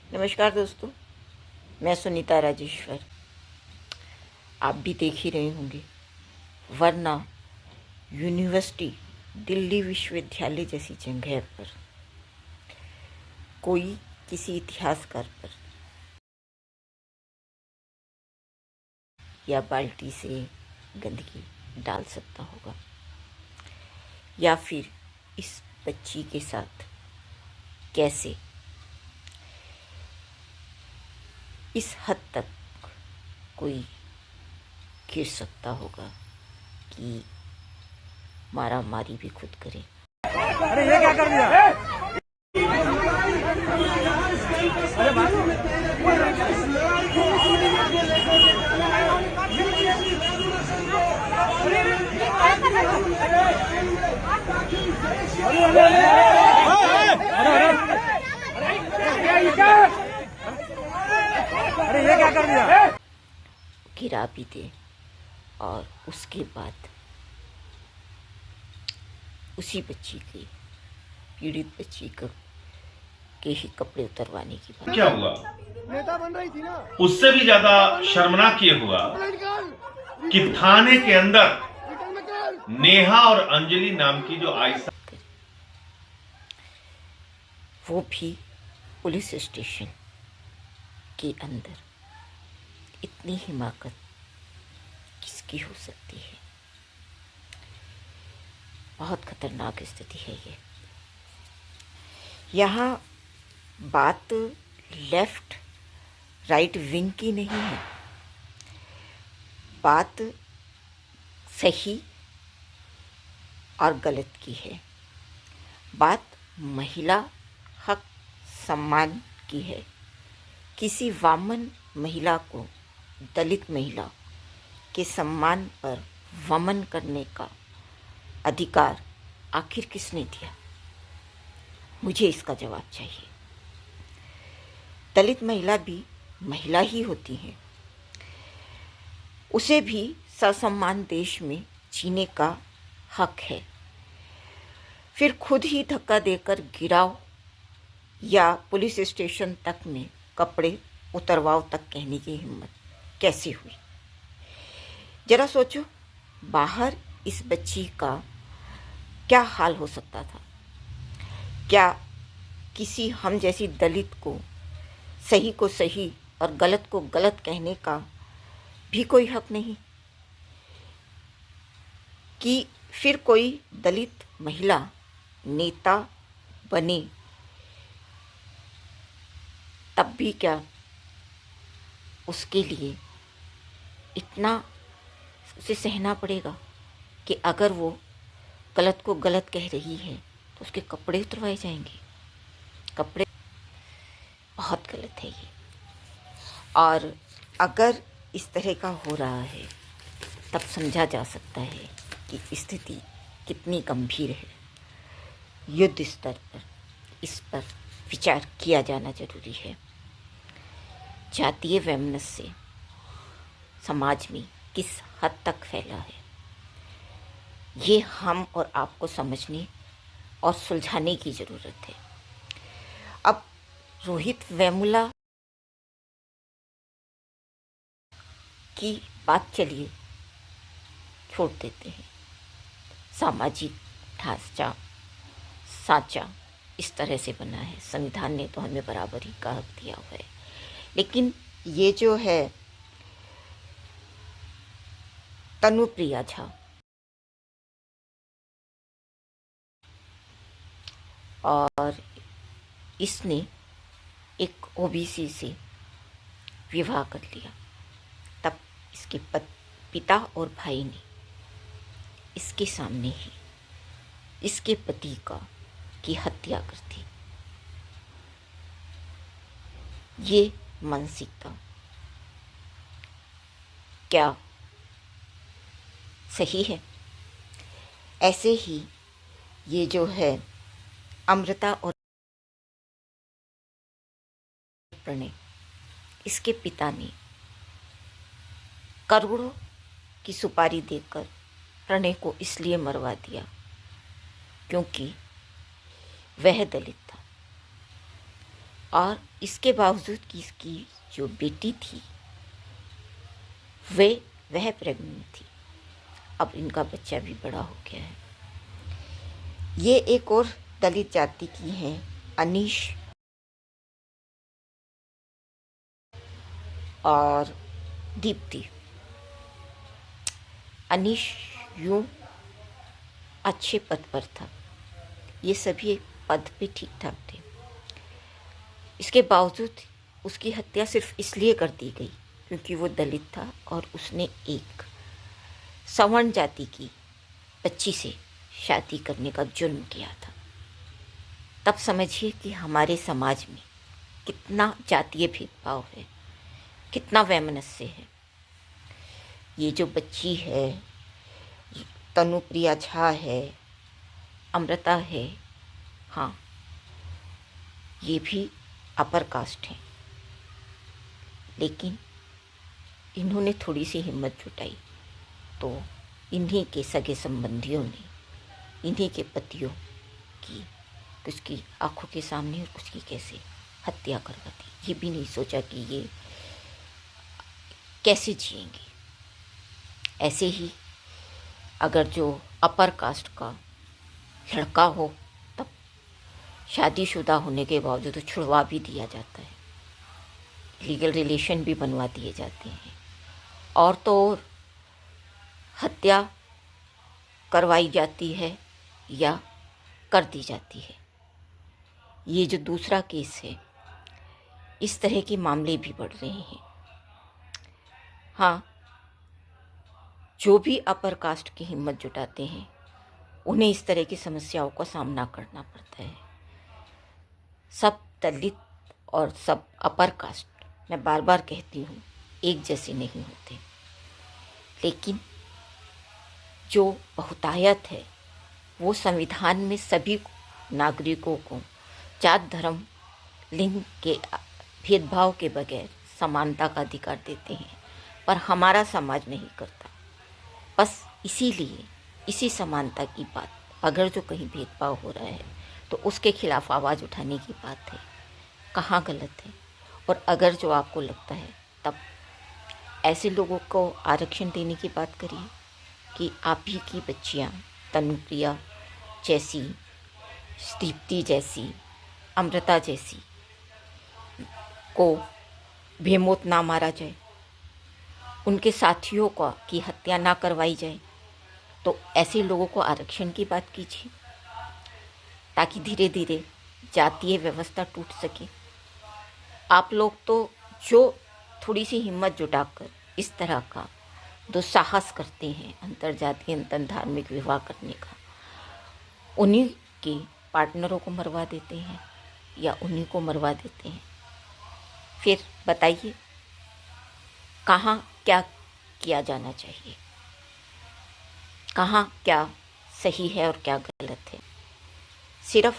नमस्कार दोस्तों, मैं सुनीता राजेश्वर। आप भी देख ही रहे होंगे, वरना यूनिवर्सिटी, दिल्ली विश्वविद्यालय जैसी जगह पर कोई किसी इतिहासकार पर या बाल्टी से गंदगी डाल सकता होगा, या फिर इस बच्ची के साथ कैसे इस हद तक कोई गिर सकता होगा कि मारा मारी भी खुद करे। अरे ये क्या कर दिया? अरे ये क्या कर दिया? गिरा भी दे और उसके बाद उसी बच्ची की, पीड़ित बच्ची के ही कपड़े उतरवाने की बात। क्या हुआ? नेता बन रही थी ना। उससे भी ज्यादा शर्मनाक ये हुआ कि थाने के अंदर नेहा और अंजलि नाम की जो आयशा, वो भी पुलिस स्टेशन के अंदर, इतनी हिमाकत किसकी हो सकती है? बहुत खतरनाक स्थिति है ये। यहाँ बात लेफ्ट राइट विंग की नहीं है, बात सही और गलत की है, बात महिला हक सम्मान की है। किसी वामन महिला को, दलित महिला के सम्मान पर वमन करने का अधिकार आखिर किसने दिया? मुझे इसका जवाब चाहिए। दलित महिला भी महिला ही होती है, उसे भी ससम्मान देश में जीने का हक है। फिर खुद ही धक्का देकर गिराओ या पुलिस स्टेशन तक में कपड़े उतरवाओ तक कहने की हिम्मत कैसे हुई? जरा सोचो, बाहर इस बच्ची का क्या हाल हो सकता था? क्या किसी हम जैसी दलित को सही और गलत को गलत कहने का भी कोई हक नहीं? कि फिर कोई दलित महिला नेता बने तब भी क्या उसके लिए इतना उसे सहना पड़ेगा कि अगर वो गलत को गलत कह रही है तो उसके कपड़े उतरवाए जाएंगे? कपड़े बहुत गलत है ये। और अगर इस तरह का हो रहा है तब समझा जा सकता है कि स्थिति कितनी गंभीर है। युद्ध स्तर पर इस पर विचार किया जाना जरूरी है। जातीय वैमनस्य समाज में किस हद तक फैला है, ये हम और आपको समझने और सुलझाने की ज़रूरत है। अब रोहित वेमुला की बात चलिए छोड़ देते हैं। सामाजिक ढांचा सांचा इस तरह से बना है, संविधान ने तो हमें बराबरी का हक दिया हुआ है, लेकिन ये जो है तनुप्रिया झा और इसने एक ओबीसी से विवाह कर लिया, तब इसके पिता और भाई ने इसके सामने ही इसके पति की हत्या कर दी। ये मानसिकता क्या सही है? ऐसे ही ये जो है अमृता और प्रणय, इसके पिता ने करोड़ों की सुपारी देकर प्रणय को इसलिए मरवा दिया क्योंकि वह दलित था और इसके बावजूद कि इसकी जो बेटी थी वह प्रेग्नेंट थी। अब इनका बच्चा भी बड़ा हो गया है। ये एक और दलित जाति की हैं, अनीश और दीप्ति। अनीश यूं अच्छे पद पर था, ये सभी पद पे ठीक ठाक थे। इसके बावजूद उसकी हत्या सिर्फ इसलिए कर दी गई क्योंकि वो दलित था और उसने एक सवर्ण जाति की बच्ची से शादी करने का जुर्म किया था। तब समझिए कि हमारे समाज में कितना जातीय भेदभाव है, कितना वैमनस्य है। ये जो बच्ची है, तनुप्रिया झा है, अमृता है, हाँ, ये भी अपर कास्ट हैं, लेकिन इन्होंने थोड़ी सी हिम्मत जुटाई तो इन्हीं के सगे संबंधियों ने इन्हीं के पतियों की उसकी आंखों के सामने उसकी कैसे हत्या करवा दी। ये भी नहीं सोचा कि ये कैसे जिएंगे। ऐसे ही अगर जो अपर कास्ट का लड़का हो तब शादीशुदा होने के बावजूद तो छुड़वा भी दिया जाता है, लीगल रिलेशन भी बनवा दिए जाते हैं, और तो और हत्या करवाई जाती है या कर दी जाती है। ये जो दूसरा केस है, इस तरह के मामले भी बढ़ रहे हैं। हाँ, जो भी अपर कास्ट की हिम्मत जुटाते हैं उन्हें इस तरह की समस्याओं का सामना करना पड़ता है। सब दलित और सब अपर कास्ट, मैं बार बार कहती हूँ, एक जैसे नहीं होते, लेकिन जो बहुतायत है वो संविधान में सभी नागरिकों को जात, धर्म, लिंग के भेदभाव के बगैर समानता का अधिकार देते हैं, पर हमारा समाज नहीं करता। बस इसीलिए इसी समानता की बात, अगर जो कहीं भेदभाव हो रहा है तो उसके खिलाफ आवाज़ उठाने की बात है, कहाँ गलत है। और अगर जो आपको लगता है तब ऐसे लोगों को आरक्षण देने की बात करिए कि आप ही की बच्चियाँ तनुप्रिया जैसी, दीप्ति जैसी, अमृता जैसी को बेमौत ना मारा जाए, उनके साथियों का की हत्या ना करवाई जाए, तो ऐसे लोगों को आरक्षण की बात कीजिए ताकि धीरे धीरे जातीय व्यवस्था टूट सके। आप लोग तो जो थोड़ी सी हिम्मत जुटाकर इस तरह का दुस्साहस करते हैं अंतर्जातीय अंतर धार्मिक विवाह करने का, उन्हीं के पार्टनरों को मरवा देते हैं या उन्हीं को मरवा देते हैं। फिर बताइए कहाँ क्या किया जाना चाहिए, कहाँ क्या सही है और क्या गलत है। सिर्फ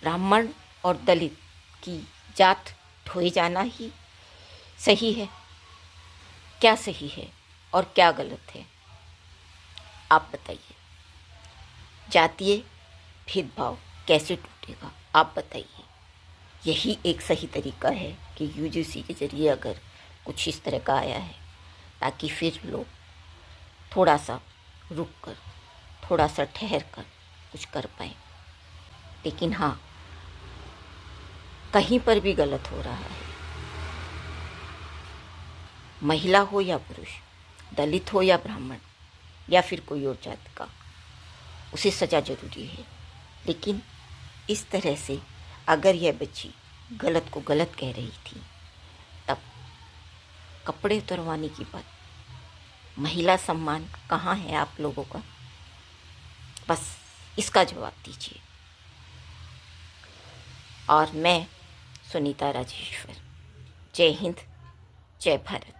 ब्राह्मण और दलित की जात ढोए जाना ही सही है? क्या सही है और क्या गलत है, आप बताइए। जातीय भेदभाव कैसे टूटेगा, आप बताइए। यही एक सही तरीका है कि यूजीसी के ज़रिए अगर कुछ इस तरह का आया है ताकि फिर लोग थोड़ा सा रुक कर, थोड़ा सा ठहर कर कुछ कर पाएँ। लेकिन हाँ, कहीं पर भी गलत हो रहा है, महिला हो या पुरुष, दलित हो या ब्राह्मण या फिर कोई और जाति का, उसे सज़ा ज़रूरी है। लेकिन इस तरह से अगर यह बच्ची गलत को गलत कह रही थी तब कपड़े उतरवाने की बात, महिला सम्मान कहाँ है आप लोगों का? बस इसका जवाब दीजिए। और मैं सुनीता राजेश्वर, जय हिंद, जय भारत।